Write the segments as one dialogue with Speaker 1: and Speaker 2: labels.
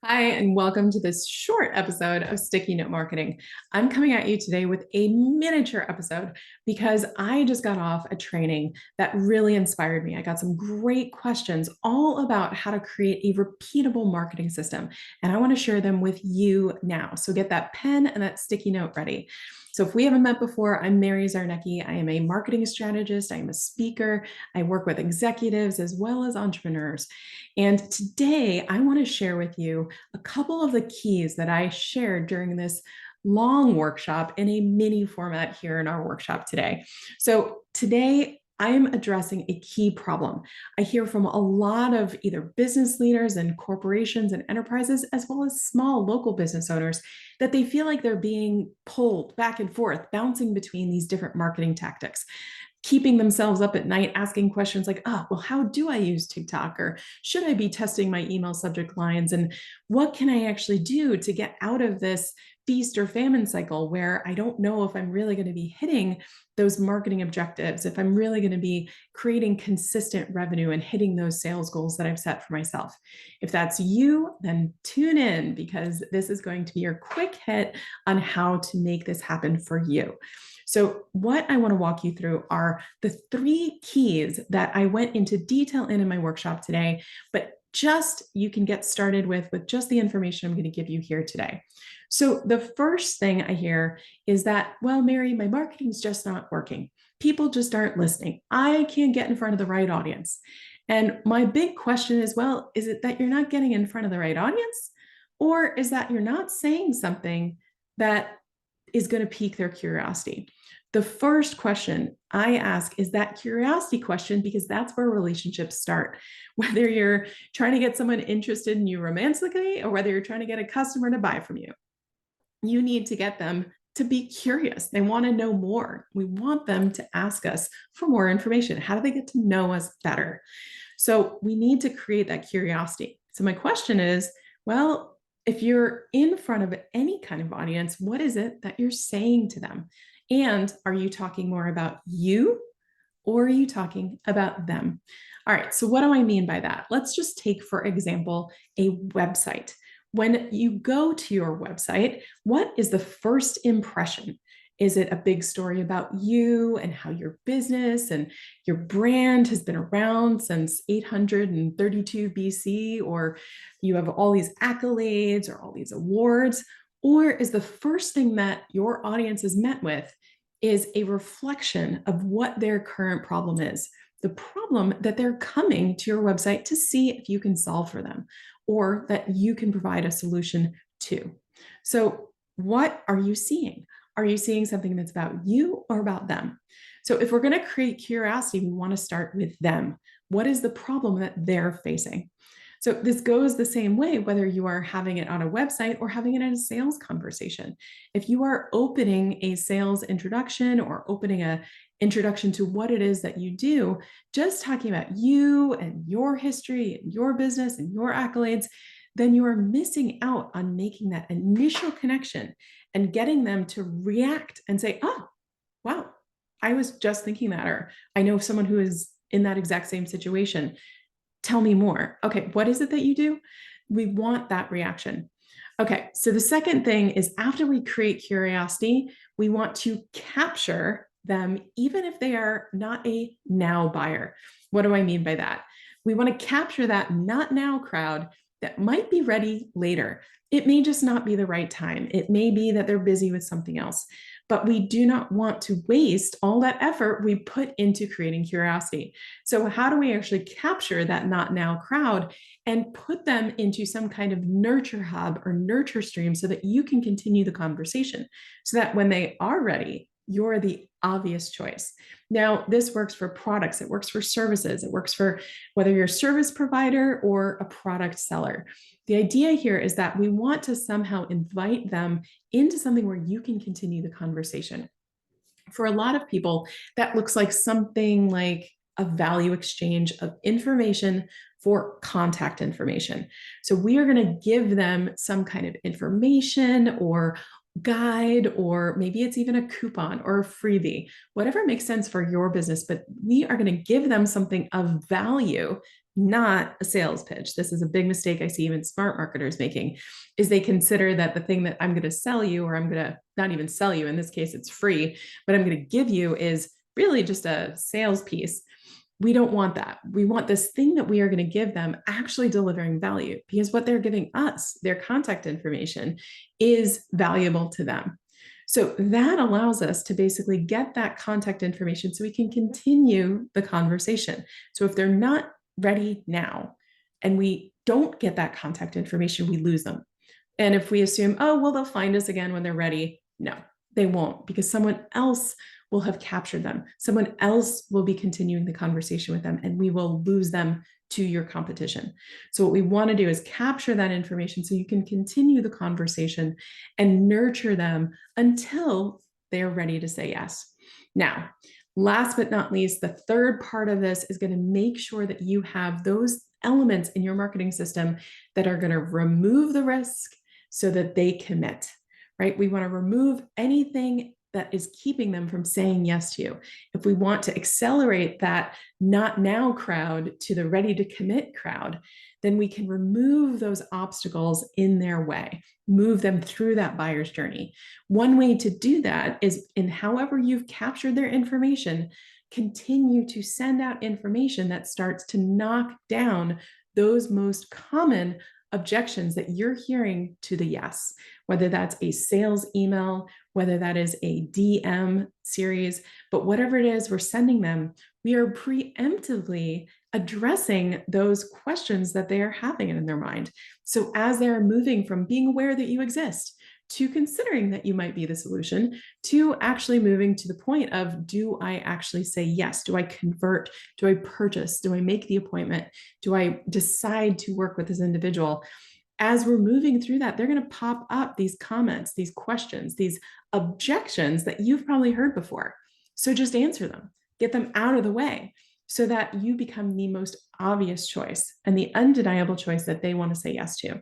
Speaker 1: Hi, and welcome to this short episode of Sticky Note Marketing. I'm coming at you today with a miniature episode because I just got off a training that really inspired me. I got some great questions all about how to create a repeatable marketing system, and I want to share them with you now. So get that pen and that sticky note ready. So if we haven't met before, I'm Mary Zarnecki. I am a marketing strategist. I am a speaker. I work with executives as well as entrepreneurs. And today I want to share with you a couple of the keys that I shared during this long workshop in a mini format here in our workshop today. So today I am addressing a key problem. I hear from a lot of either business leaders and corporations and enterprises, as well as small local business owners, that they feel like they're being pulled back and forth, bouncing between these different marketing tactics, keeping themselves up at night asking questions like, well, how do I use TikTok? Or should I be testing my email subject lines? And what can I actually do to get out of this feast or famine cycle where I don't know if I'm really going to be hitting those marketing objectives, if I'm really going to be creating consistent revenue and hitting those sales goals that I've set for myself. If that's you, then tune in because this is going to be your quick hit on how to make this happen for you. So what I want to walk you through are the 3 keys that I went into detail in my workshop today, but just you can get started with just the information I'm going to give you here today. So the first thing I hear is that, well, Mary, my marketing's just not working. People just aren't listening. I can't get in front of the right audience. And my big question is, well, is it that you're not getting in front of the right audience? Or is that you're not saying something that is going to pique their curiosity? The first question I ask is that curiosity question because that's where relationships start. Whether you're trying to get someone interested in you romantically or whether you're trying to get a customer to buy from you, you need to get them to be curious. They want to know more. We want them to ask us for more information. How do they get to know us better? So we need to create that curiosity. So my question is, well, if you're in front of any kind of audience, what is it that you're saying to them? And are you talking more about you or are you talking about them? All right, so what do I mean by that? Let's just take, for example, a website. When you go to your website, what is the first impression? Is it a big story about you and how your business and your brand has been around since 832 BC, or you have all these accolades or all these awards? Or is the first thing that your audience is met with is a reflection of what their current problem is, the problem that they're coming to your website to see if you can solve for them or that you can provide a solution to? So, what are you seeing? Are you seeing something that's about you or about them? So, if we're going to create curiosity, we want to start with them. What is the problem that they're facing? So this goes the same way, whether you are having it on a website or having it in a sales conversation. If you are opening a sales introduction or opening a introduction to what it is that you do, just talking about you and your history and your business and your accolades, then you are missing out on making that initial connection and getting them to react and say, oh, wow, I was just thinking that, or I know someone who is in that exact same situation. Tell me more. Okay, what is it that you do? We want that reaction. Okay, so the second thing is after we create curiosity, we want to capture them even if they are not a now buyer. What do I mean by that? We want to capture that not now crowd that might be ready later. It may just not be the right time. It may be that they're busy with something else, but we do not want to waste all that effort we put into creating curiosity. So how do we actually capture that not now crowd and put them into some kind of nurture hub or nurture stream so that you can continue the conversation so that when they are ready, you're the obvious choice. Now, this works for products, it works for services, it works for whether you're a service provider or a product seller. The idea here is that we want to somehow invite them into something where you can continue the conversation. For a lot of people, that looks like something like a value exchange of information for contact information. So we are going to give them some kind of information or guide, or maybe it's even a coupon or a freebie, whatever makes sense for your business. But we are going to give them something of value not a sales pitch. This is a big mistake I see even smart marketers making, is they consider that the thing that I'm going to sell you, or I'm going to not even sell you, in this case, it's free, but I'm going to give you is really just a sales piece. We don't want that. We want this thing that we are going to give them actually delivering value, because what they're giving us, their contact information, is valuable to them. So that allows us to basically get that contact information so we can continue the conversation. So if they're not ready now and we don't get that contact information, we lose them. And if we assume, oh, well, they'll find us again when they're ready, no, they won't, because someone else will have captured them. Someone else will be continuing the conversation with them, and we will lose them to your competition. So what we want to do is capture that information so you can continue the conversation and nurture them until they're ready to say yes. Now, last but not least, the third part of this is going to make sure that you have those elements in your marketing system that are going to remove the risk so that they commit, right? We want to remove anything that is keeping them from saying yes to you. If we want to accelerate that not now crowd to the ready to commit crowd, then we can remove those obstacles in their way, move them through that buyer's journey. One way to do that is, in however you've captured their information, continue to send out information that starts to knock down those most common objections that you're hearing to the yes, whether that's a sales email, whether that is a DM series, but whatever it is we're sending them, we are preemptively addressing those questions that they are having in their mind. So as they're moving from being aware that you exist to considering that you might be the solution, to actually moving to the point of, do I actually say yes? Do I convert? Do I purchase? Do I make the appointment? Do I decide to work with this individual? As we're moving through that, they're going to pop up these comments, these questions, these objections that you've probably heard before. So just answer them, get them out of the way so that you become the most obvious choice and the undeniable choice that they want to say yes to.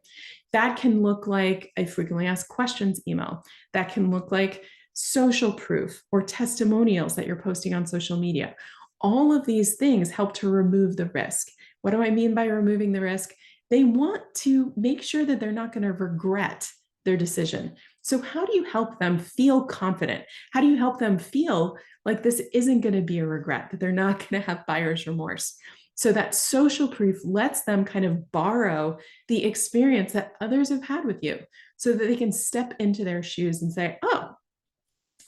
Speaker 1: That can look like a frequently asked questions email. That can look like social proof or testimonials that you're posting on social media. All of these things help to remove the risk. What do I mean by removing the risk? They want to make sure that they're not going to regret their decision. So how do you help them feel confident? How do you help them feel like this isn't going to be a regret, that they're not going to have buyer's remorse? So that social proof lets them kind of borrow the experience that others have had with you so that they can step into their shoes and say, oh,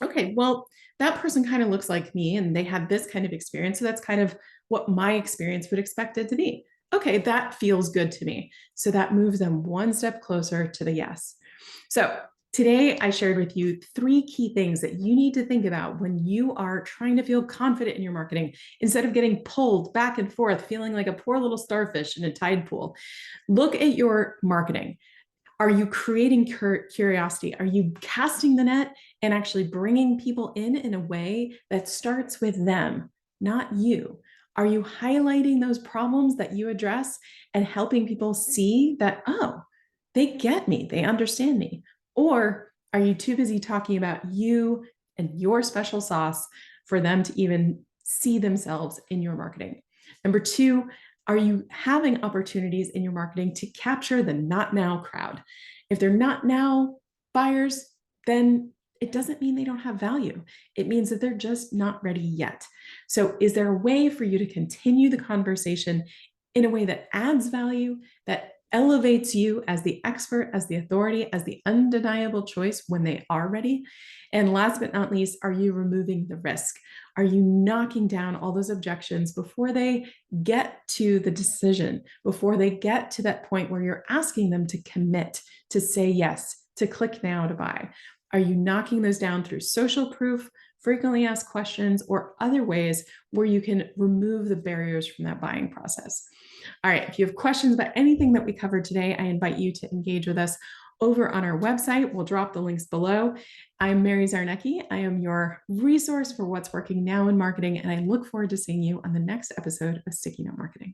Speaker 1: okay, well, that person kind of looks like me and they had this kind of experience. So that's kind of what my experience would expect it to be. Okay, that feels good to me. So that moves them one step closer to the yes. So today I shared with you 3 key things that you need to think about when you are trying to feel confident in your marketing instead of getting pulled back and forth, feeling like a poor little starfish in a tide pool. Look at your marketing. Are you creating curiosity? Are you casting the net and actually bringing people in a way that starts with them, not you? Are you highlighting those problems that you address and helping people see that, oh, they get me, they understand me? Or are you too busy talking about you and your special sauce for them to even see themselves in your marketing? Number 2, are you having opportunities in your marketing to capture the not now crowd? If they're not now buyers, then it doesn't mean they don't have value. It means that they're just not ready yet. So is there a way for you to continue the conversation in a way that adds value, that elevates you as the expert, as the authority, as the undeniable choice when they are ready? And last but not least, are you removing the risk? Are you knocking down all those objections before they get to the decision, before they get to that point where you're asking them to commit, to say yes, to click now to buy? Are you knocking those down through social proof, frequently asked questions, or other ways where you can remove the barriers from that buying process? All right, if you have questions about anything that we covered today, I invite you to engage with us over on our website. We'll drop the links below. I'm Mary Zarnecki. I am your resource for what's working now in marketing, and I look forward to seeing you on the next episode of Sticky Note Marketing.